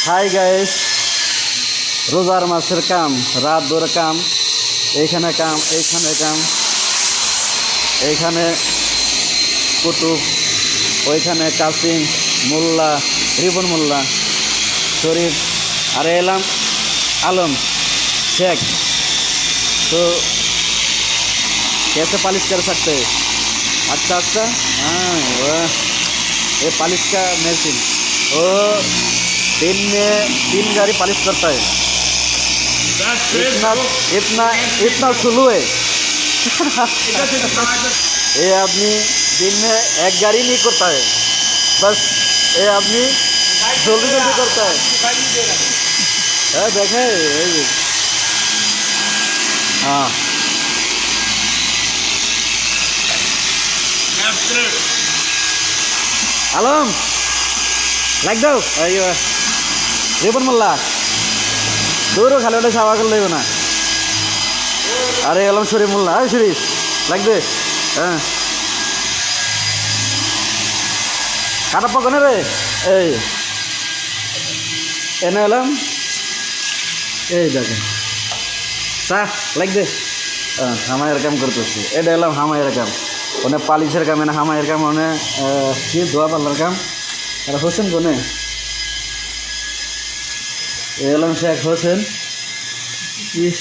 Hi guys, রোজার মাসের কাম, রাত ধরে কাম, এইখানে কাম, এইখানে কাম, এইখানে কুতুব, ওইখানে কাসিম, মোল্লা, রিবন মোল্লা, শরীফ, আর এলাম आलम शेख। तो कैसे पालिश कर सकते हैं? अच्छा अच्छा, हाँ वह ये पालिश का मशीन, वो दिन में 3 गाड़ी पालिश करता है। इतना इतना इतना सुलू है। ये आदमी दिन में 1 गाड़ी नहीं करता है, बस ये आदमी जल्दी जल्दी करता है। देखे हाँ आलम लाइक दो रिबन मोल्ला दूर खाली ওটা সাবা করে লইব না। আরে আলম শরীফ মোল্লা, শরীফ লাইক দে। হ্যাঁ কাটা পকনে রে, এই এনে এলাম, এই দেখেন চা লাইক দে। হামায়ের কাম করতেছি, এটা এলাম হামায়ের কাম, ওনে পালিশের কাম, এনে হামায়ের কাম, ওনে কি ধোয়া পাল্লার কাম। আর হোসেন কোনে এলাম শেখ হোসেন, ইস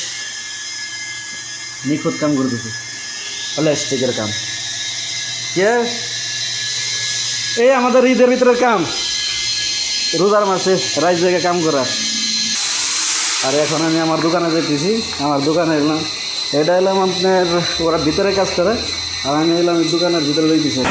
নিখুঁত কাম করতেছি, প্লাস্টিকের কাম। কে এই আমাদের ঈদের ভিতরের কাম, রোজার মাসে রাইত জায়গায় কাম করা। আর এখন আমি আমার দোকানে যেতেছি, আমার দোকানে এলাম, এটা এলাম আপনার ওরা ভিতরে কাজ করে, আর আমি এলাম দোকানের ভিতরে যেতেছি।